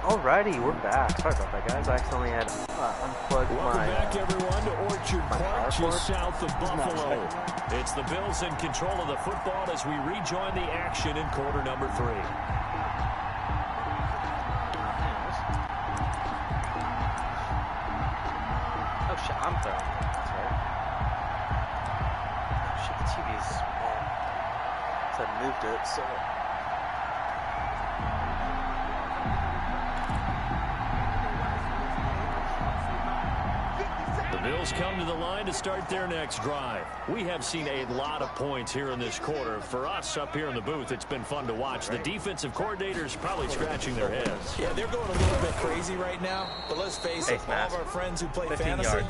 Alrighty, we're back. Sorry about that, guys. I accidentally had unplugged Welcome my. back, everyone, to Orchard Park, just south of Buffalo. It's the Bills in control of the football as we rejoin the action in quarter number 3. Oh shit, I'm throwing. That's right. Oh shit, the TV is small. So I moved it, so. The Bills come to the line to start their next drive. We have seen a lot of points here in this quarter. For us up here in the booth, it's been fun to watch. The defensive coordinators probably scratching their heads. Yeah, they're going a little bit crazy right now. But let's face it, all of our friends who play fantasy,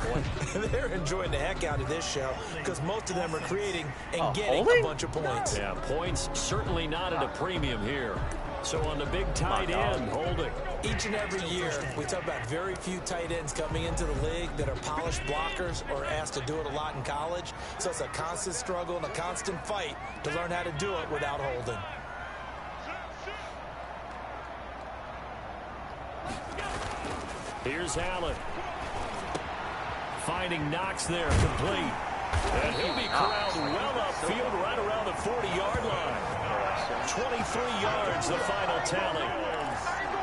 they're enjoying the heck out of this show because most of them are creating and getting a bunch of points. Yeah, points certainly not at a premium here. So on the big tight end, Holding. Each and every year, we talk about very few tight ends coming into the league that are polished blockers or asked to do it a lot in college. So it's a constant struggle and a constant fight to learn how to do it without holding. Here's Allen. Finding Knox there, complete. And he'll be corralled well upfield right around the 40-yard line. 23 yards, the final tally.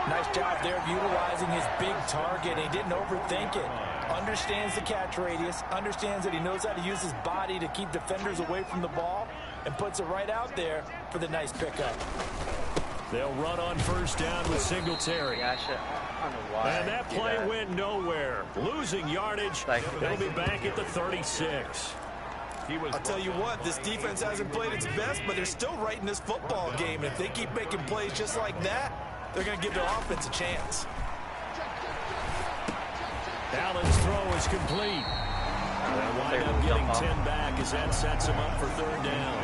Nice job there of utilizing his big target. He didn't overthink it. Understands the catch radius, understands that he knows how to use his body to keep defenders away from the ball, and puts it right out there for the nice pickup. They'll run on first down with Singletary. Yeah, I don't know why. And that play went nowhere. Losing yardage. They'll be back at the 36. I'll tell you what, this defense hasn't played its best, but they're still right in this football game. If they keep making plays just like that, they're going to give their offense a chance. Allen's throw is complete. They'll wind up getting 10 back as that sets him up for third down.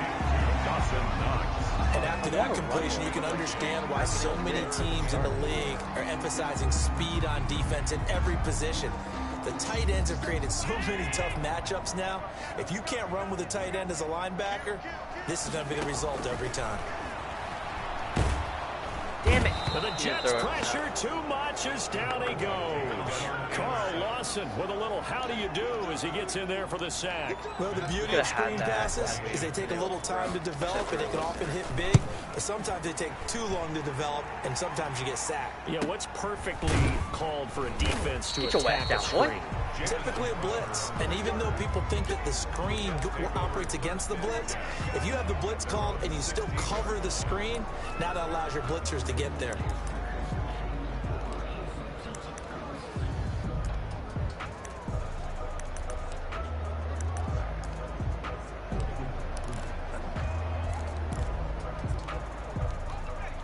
And after that completion, you can understand why so many teams in the league are emphasizing speed on defense in every position. The tight ends have created so many tough matchups now. If you can't run with a tight end as a linebacker, this is going to be the result every time. Damn it. But the Jets pressure too much as down he goes. Carl Lawson with a little how do you do as he gets in there for the sack. Well, the beauty of screen passes is they take a little time to develop and they can often hit big, but sometimes they take too long to develop and sometimes you get sacked. Yeah, what's perfectly called for a defense to attack a screen? Typically a blitz, and even though people think that the screen operates against the blitz, if you have the blitz called and you still cover the screen, now that allows your blitzers to get there.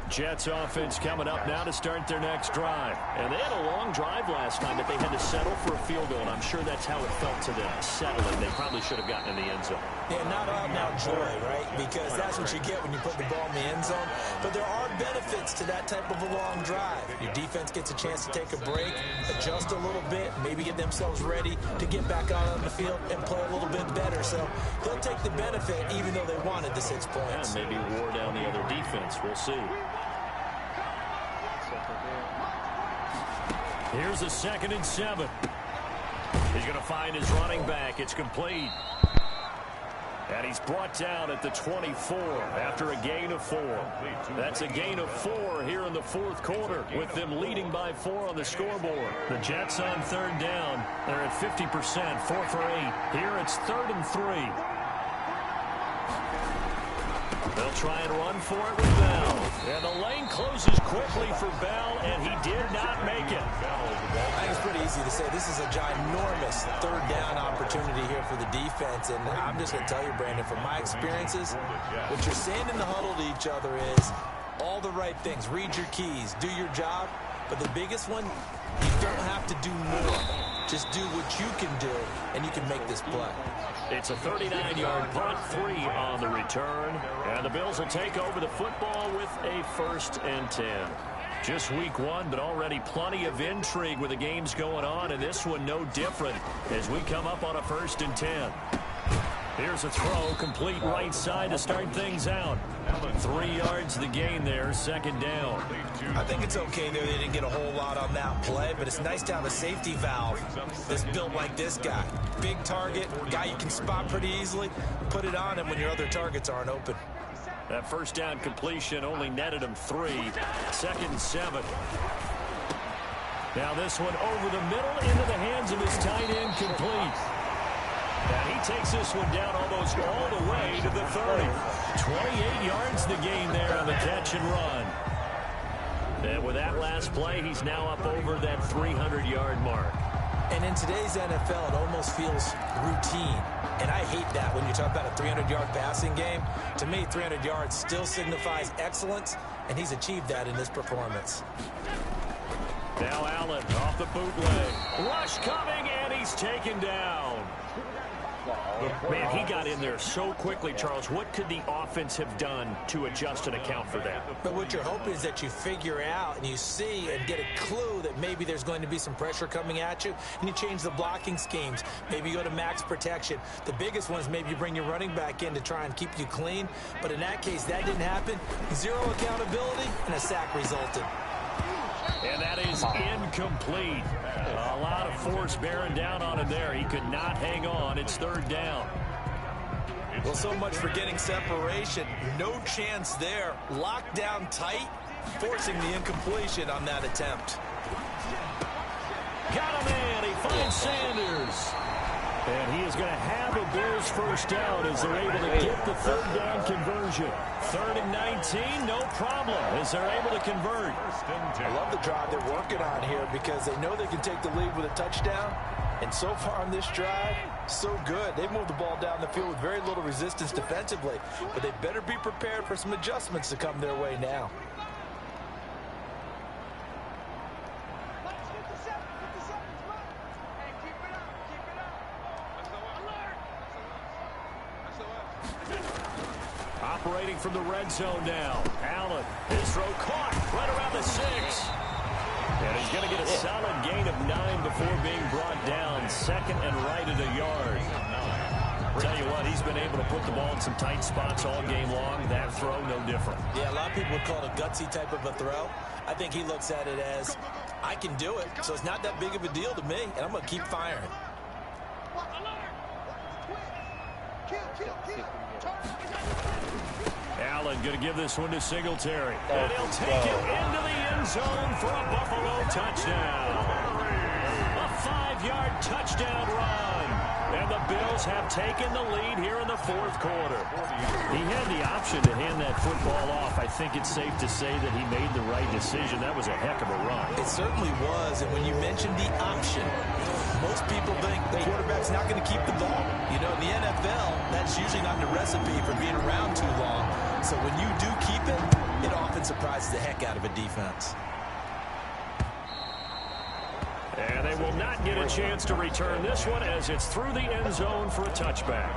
Jets offense coming up now to start their next drive. And they had a long drive last time, but they had to settle for a field goal, and I'm sure that's how it felt to them, settling. They probably should have gotten in the end zone. Yeah, not out and out joy, right? Because that's what you get when you put the ball in the end zone. But there are benefits to that type of a long drive. Your defense gets a chance to take a break, adjust a little bit, maybe get themselves ready to get back out on the field and play a little bit better. So they'll take the benefit even though they wanted the 6 points. Yeah, maybe wore down the other defense. We'll see. Here's a 2nd and 7. He's going to find his running back. It's complete. And he's brought down at the 24 after a gain of 4. That's a gain of 4 here in the fourth quarter with them leading by 4 on the scoreboard. The Jets on third down. They're at 50%, 4 for 8. Here it's 3rd and 3. They'll try and run for it with Bell. And the lane closes quickly for Bell, and he did not make it. I think it's pretty easy to say this is a ginormous third down opportunity here for the defense. And I'm just going to tell you, Brandon, from my experiences, what you're saying in the huddle to each other is all the right things. Read your keys, do your job. But the biggest one, you don't have to do more. Just do what you can do, and you can make this play. It's a 39-yard punt, 3 on the return. And the Bills will take over the football with a 1st and 10. Just week 1, but already plenty of intrigue with the games going on, and this one no different as we come up on a 1st and 10. Here's a throw, complete right side to start things out. 3 yards the gain there, second down. I think it's okay there. They didn't get a whole lot on that play, but it's nice to have a safety valve that's built like this guy. Big target, guy you can spot pretty easily. Put it on him when your other targets aren't open. That first down completion only netted him 3. 2nd and 7. Now this one over the middle into the hands of his tight end, complete. And he takes this one down almost all the way to the 30. 28 yards the gain there on the catch and run. And with that last play, he's now up over that 300-yard mark. And in today's NFL, it almost feels routine. And I hate that when you talk about a 300-yard passing game. To me, 300 yards still signifies excellence, and he's achieved that in this performance. Now Allen off the bootleg. Rush coming, and he's taken down. Man, he got in there so quickly, Charles. What could the offense have done to adjust and account for that? But what you're hoping is that you figure out and you see and get a clue that maybe there's going to be some pressure coming at you, and you change the blocking schemes. Maybe you go to max protection. The biggest one is maybe you bring your running back in to try and keep you clean. But in that case, that didn't happen. 0 accountability, and a sack resulted. And that is incomplete. A lot of force bearing down on him there. He could not hang on. It's 3rd down. Well, so much for getting separation. No chance there. Locked down tight, forcing the incompletion on that attempt. Got him in. He finds Sanders. And he is going to have a Bears first down as they're able to get the 3rd down conversion. 3rd and 19, no problem as they're able to convert. I love the drive they're working on here because they know they can take the lead with a touchdown. And so far on this drive, so good. They've moved the ball down the field with very little resistance defensively. But they better be prepared for some adjustments to come their way now. Operating from the red zone now. Allen, his throw caught right around the 6. And he's going to get a solid gain of 9 before being brought down. 2nd and right at a yard. Tell you what, he's been able to put the ball in some tight spots all game long. That throw, no different. Yeah, a lot of people would call it a gutsy type of a throw. I think he looks at it as, I can do it, so it's not that big of a deal to me, and I'm going to keep firing. Allen going to give this one to Singletary. And he'll take it into the end zone for a Buffalo touchdown. A 5-yard touchdown run. And the Bills have taken the lead here in the 4th quarter. He had the option to hand that football off. I think it's safe to say that he made the right decision. That was a heck of a run. It certainly was. And when you mentioned the option, most people think the quarterback's not going to keep the ball. You know, in the NFL, that's usually not the recipe for being around too long. So when you do keep it, it often surprises the heck out of a defense. And they will not get a chance to return this one as it's through the end zone for a touchback.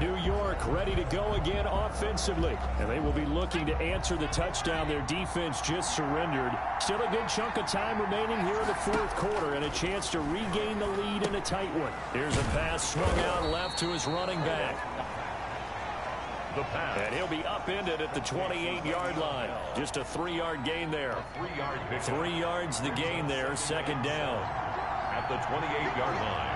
New York ready to go again offensively. And they will be looking to answer the touchdown their defense just surrendered. Still a good chunk of time remaining here in the 4th quarter and a chance to regain the lead in a tight one. Here's a pass swung out left to his running back. And he'll be upended at the 28-yard line. Just a 3-yard gain there. 3 yards the gain there, 2nd down. At the 28-yard line.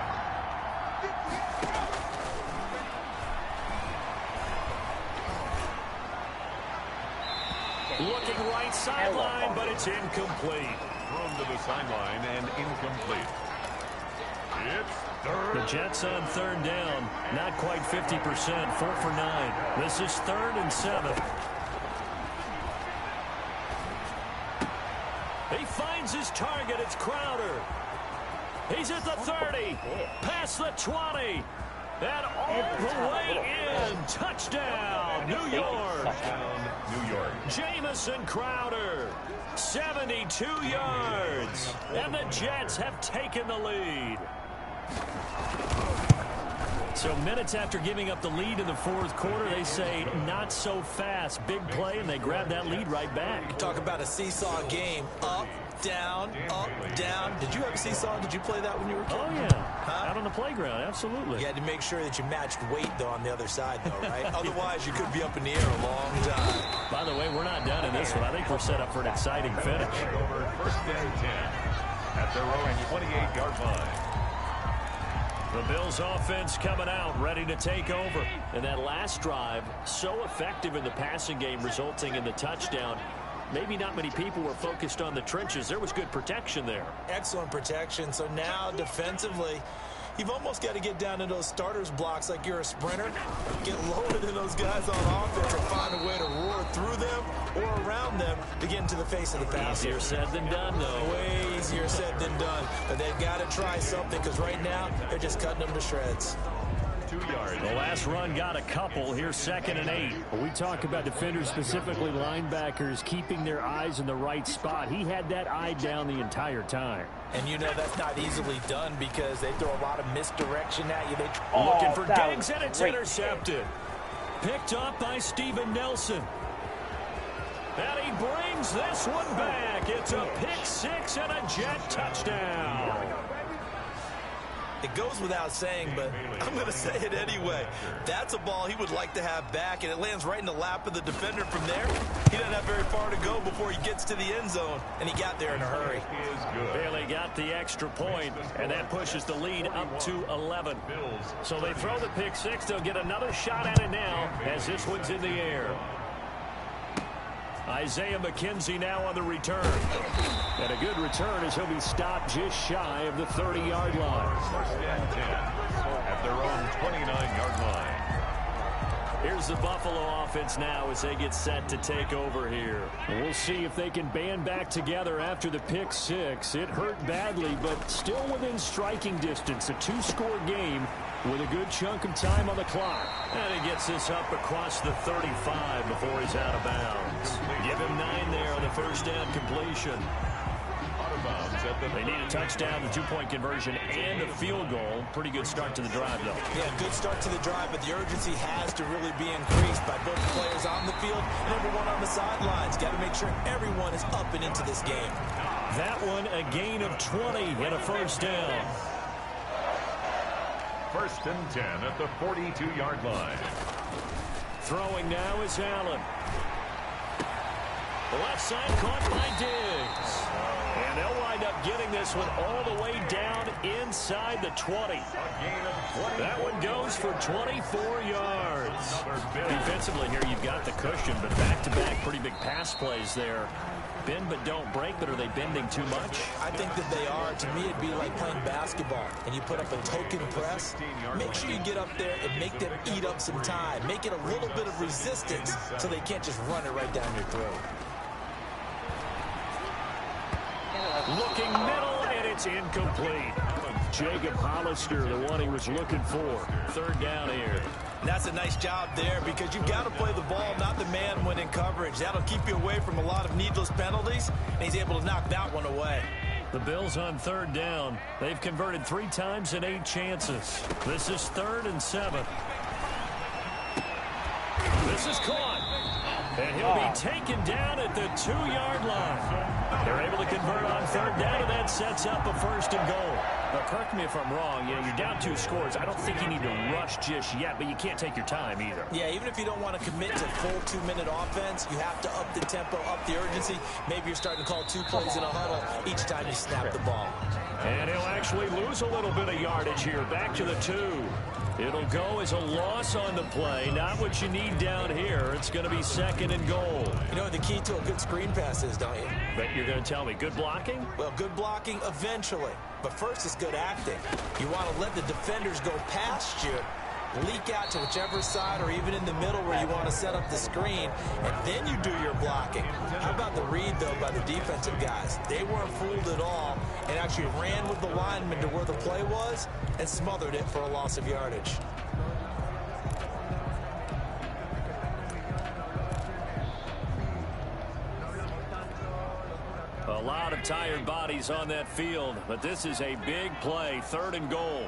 Looking right sideline, but it's incomplete. Thrown to the sideline and incomplete. It's 3rd. The Jets on 3rd down. Not quite 50%. 4 for 9. This is 3rd and 7. He finds his target. It's Crowder. He's at the 30. Past the 20. And all the way in. Touchdown, New York. Touchdown, New York. Jamison Crowder. 72 yards. And the Jets have taken the lead. So minutes after giving up the lead in the 4th quarter, they say not so fast. Big play, and they grab that lead right back. Talk about a seesaw game. Up, down, up, down. Did you ever see Saul? Did you play that when you were a kid? Oh, yeah. Out on the playground, absolutely. You had to make sure that you matched weight, though, on the other side, though, right? Otherwise, you could be up in the air a long time. By the way, we're not done in this one. I think we're set up for an exciting finish. Over 1st and 10 at their own 28-yard line. The Bills offense coming out, ready to take over. And that last drive, so effective in the passing game, resulting in the touchdown. Maybe not many people were focused on the trenches. There was good protection there. Excellent protection. So now, defensively, you've almost got to get down to those starters blocks like you're a sprinter. Get lower than those guys on offense and find a way to roar through them or around them to get into the face of the passer. Easier said than done, though. Way easier said than done. But they've got to try something because right now they're just cutting them to shreds. 2 yards. The last run got a couple. Here's 2nd and 8. When we talk about defenders, specifically linebackers, keeping their eyes in the right spot. He had that eye down the entire time. And you know that's not easily done because they throw a lot of misdirection at you. Looking for Diggs, and it's intercepted. Picked up by Steven Nelson. And he brings this one back. It's a pick 6 and a Jet touchdown. It goes without saying, but I'm going to say it anyway. That's a ball he would like to have back, and it lands right in the lap of the defender from there. He doesn't have very far to go before he gets to the end zone, and he got there in a hurry. Bailey got the extra point, and that pushes the lead up to 11. So they throw the pick 6. They'll get another shot at it now as this one's in the air. Isaiah McKenzie now on the return. And a good return as he'll be stopped just shy of the 30-yard line. 1st and 10 at their own 29-yard line. Here's the Buffalo offense now as they get set to take over here. We'll see if they can band back together after the pick 6. It hurt badly, but still within striking distance. A 2-score game with a good chunk of time on the clock. And he gets this up across the 35 before he's out of bounds. Give him 9 there on the first down completion. They need a touchdown, the 2-point conversion, and a field goal. Pretty good start to the drive, though. Yeah, good start to the drive, but the urgency has to really be increased by both the players on the field and everyone on the sidelines. Got to make sure everyone is up and into this game. That one, a gain of 20 and a first down. 1st and 10 at the 42-yard line. Throwing now is Allen. The left side caught by Diggs. And they'll wind up getting this one all the way down inside the 20. That one goes for 24 yards. Defensively here, you've got the cushion, but back-to-back pretty big pass plays there. Bend but don't break, but are they bending too much? I think that they are. To me, it'd be like playing basketball, and you put up a token press. Make sure you get up there and make them eat up some time. Make it a little bit of resistance so they can't just run it right down your throat. Looking middle, and it's incomplete. Jacob Hollister, the one he was looking for. 3rd down here. And that's a nice job there because you've got to play the ball, not the man when in coverage. That'll keep you away from a lot of needless penalties, and he's able to knock that one away. The Bills on 3rd down. They've converted 3 times in 8 chances. This is 3rd and 7. This is caught. And he'll be taken down at the 2-yard line. They're able to convert on 3rd down, and that sets up a 1st and goal. Now, correct me if I'm wrong. You know, you're down 2 scores. I don't think you need to rush just yet, but you can't take your time either. Yeah, even if you don't want to commit to full 2-minute offense, you have to up the tempo, up the urgency. Maybe you're starting to call 2 plays in a huddle each time you snap the ball. And he'll actually lose a little bit of yardage here. Back to the 2. It'll go as a loss on the play. Not what you need down here. It's going to be 2nd and goal. You know what the key to a good screen pass is, don't you? But you're going to tell me, good blocking? Well, good blocking eventually. But first it's good acting. You want to let the defenders go past you, leak out to whichever side or even in the middle where you want to set up the screen, and then you do your blocking. How about the read, though, by the defensive guys? They weren't fooled at all and actually ran with the lineman to where the play was and smothered it for a loss of yardage. A lot of tired bodies on that field, but this is a big play, 3rd and goal.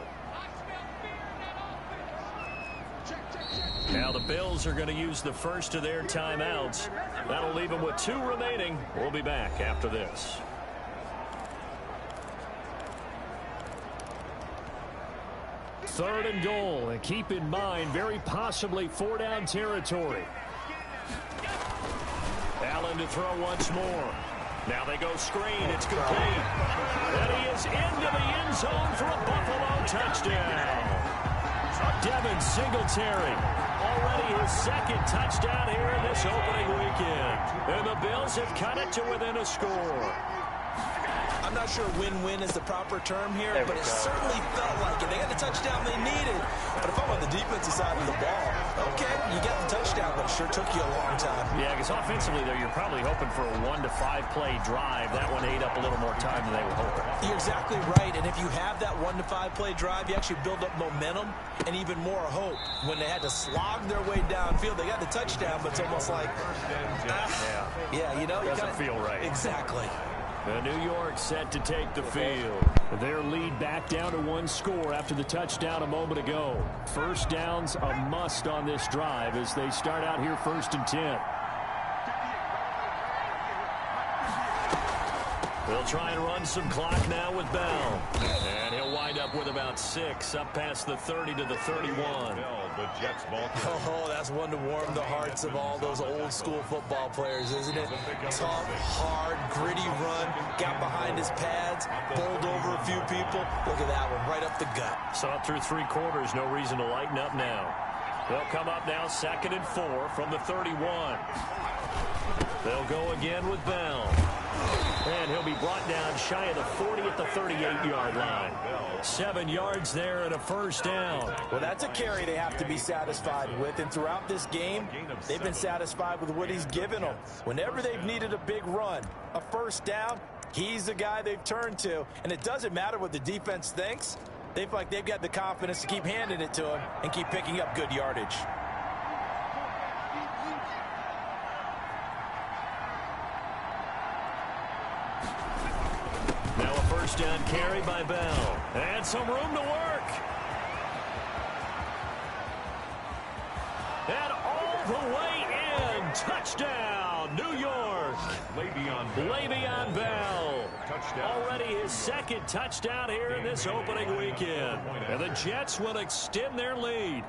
Now the Bills are going to use the first of their timeouts. That'll leave them with 2 remaining. We'll be back after this. 3rd and goal. And keep in mind, very possibly 4-down territory. Allen to throw once more. Now they go screen. It's complete. And he is into the end zone for a Buffalo touchdown. Devin Singletary, already his 2nd touchdown here in this opening weekend. And the Bills have cut it to within a score. I'm not sure win-win is the proper term here, but it certainly felt like it. They got the touchdown they needed. But if I'm on the defensive side of the ball, okay, you got the touchdown, but it sure took you a long time. Yeah, because offensively, though, you're probably hoping for a 1 to 5 play drive. That one ate up a little more time than they were hoping. You're exactly right, and if you have that 1 to 5 play drive, you actually build up momentum and even more hope. When they had to slog their way downfield, they got the touchdown, but it's almost like, yeah, you know, doesn't feel right. Exactly. The New York set to take the field. Their lead back down to 1 score after the touchdown a moment ago. First down's a must on this drive as they start out here 1st and 10. They'll try and run some clock now with Bell. And he'll wind up with about 6 up past the 30 to the 31. Oh, that's one to warm the hearts of all those old school football players, isn't it? Tough, hard, gritty run, got behind his pads, bowled over a few people. Look at that one, right up the gut. Saw it through 3 quarters, no reason to lighten up now. They'll come up now 2nd and 4 from the 31. They'll go again with Bell. And he'll be brought down shy of the 40 at the 38-yard line. 7 yards there and a first down. Well, that's a carry they have to be satisfied with. And throughout this game, they've been satisfied with what he's given them. Whenever they've needed a big run, a first down, he's the guy they've turned to. And it doesn't matter what the defense thinks. They feel like they've got the confidence to keep handing it to him and keep picking up good yardage. Now a first down carry by Bell. And some room to work. And all the way in. Touchdown, New York. Le'Veon Bell. Already his 2nd touchdown here in this opening weekend. And the Jets will extend their lead.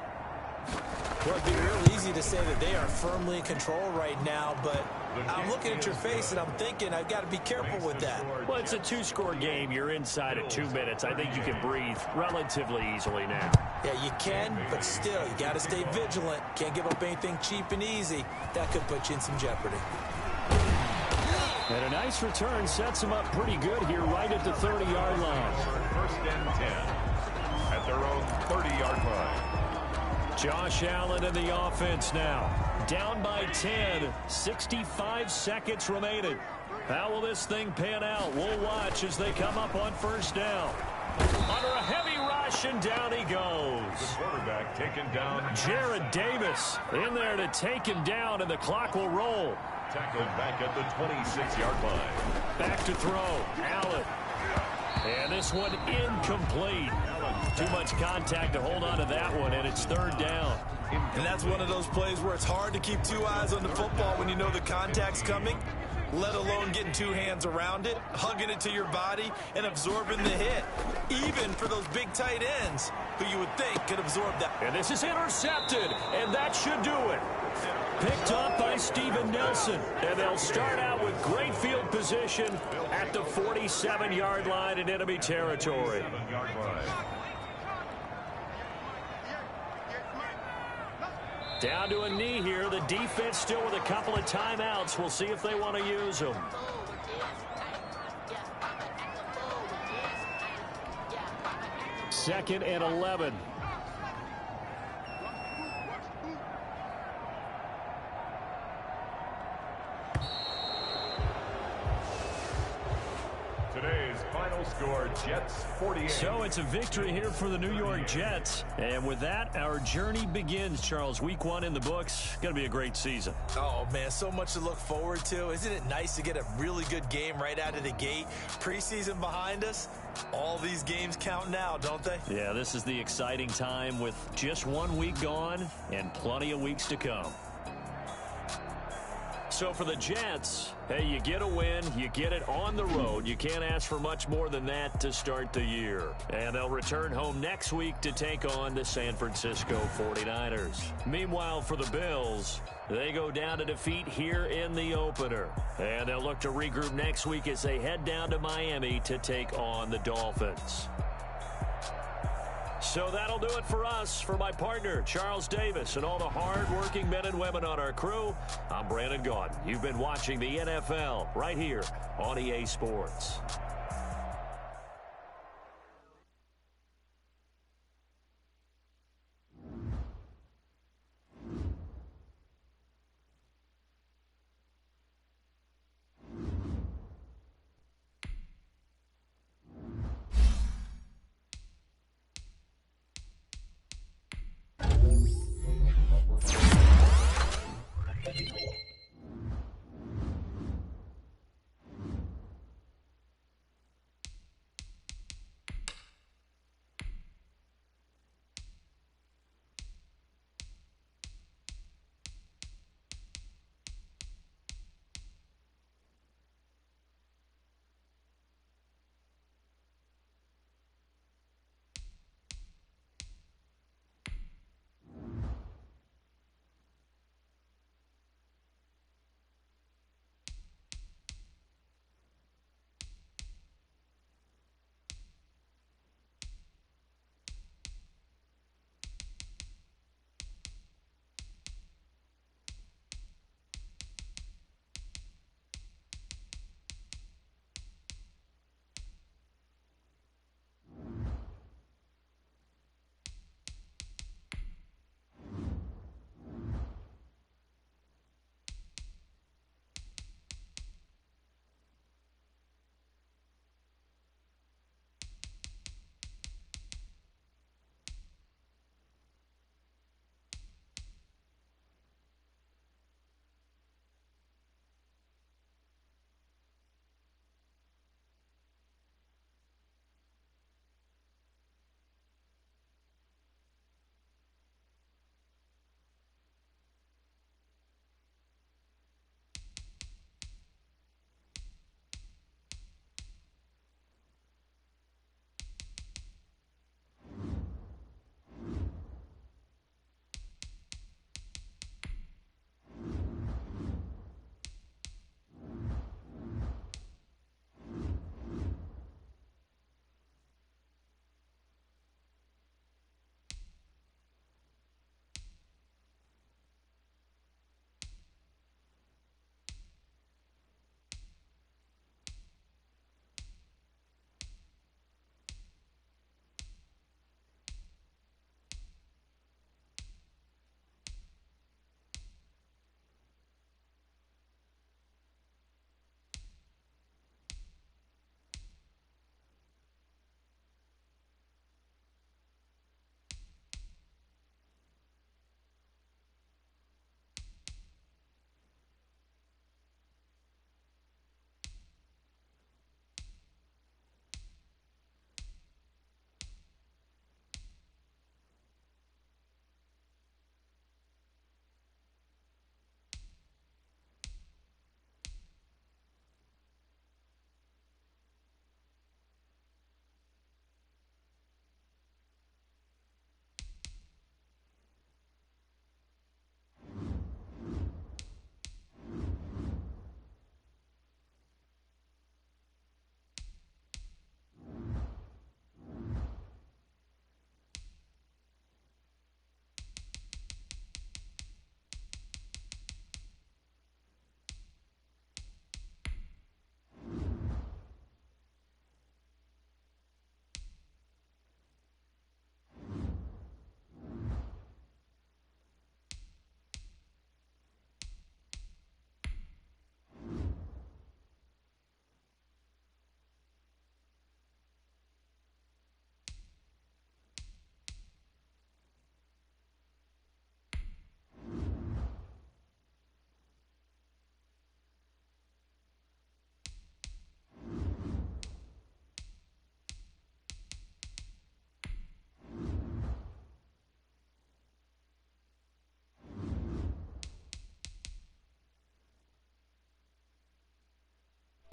Well, it'd be real easy to say that they are firmly in control right now, but I'm looking at your face and I'm thinking I've got to be careful with that. Well, it's a 2-score game. You're inside of 2 minutes. I think you can breathe relatively easily now. Yeah, you can, but still, you got to stay vigilant. Can't give up anything cheap and easy. That could put you in some jeopardy. And a nice return sets them up pretty good here right at the 30-yard line. 1st and 10 at their own 30-yard line. Josh Allen in the offense now. Down by 10. 65 seconds remaining. How will this thing pan out? We'll watch as they come up on first down. Under a heavy rush, and down he goes. The quarterback taken down. Jared Davis in there to take him down, and the clock will roll. Tackled back at the 26-yard line. Back to throw. Allen. And this one incomplete. Too much contact to hold on to that one, and it's 3rd down. And that's one of those plays where it's hard to keep 2 eyes on the football when you know the contact's coming, let alone getting 2 hands around it, hugging it to your body, and absorbing the hit. Even for those big tight ends who you would think could absorb that. And this is intercepted, and that should do it. Picked up by Steven Nelson, and they'll start out with great field position at the 47-yard line in enemy territory. Down to a knee here. The defense still with a couple of timeouts. We'll see if they want to use them. Second and 11. Today's final score, Jets 48. So it's a victory here for the New York Jets. And with that, our journey begins, Charles. Week 1 in the books. Going to be a great season. Oh, man, so much to look forward to. Isn't it nice to get a really good game right out of the gate? Preseason behind us. All these games count now, don't they? Yeah, this is the exciting time with just 1 week gone and plenty of weeks to come. So for the Jets, hey, you get a win, you get it on the road. You can't ask for much more than that to start the year. And they'll return home next week to take on the San Francisco 49ers. Meanwhile, for the Bills, they go down to defeat here in the opener. And they'll look to regroup next week as they head down to Miami to take on the Dolphins. So that'll do it for us. For my partner, Charles Davis, and all the hard-working men and women on our crew, I'm Brandon Gaudin. You've been watching the NFL right here on EA Sports.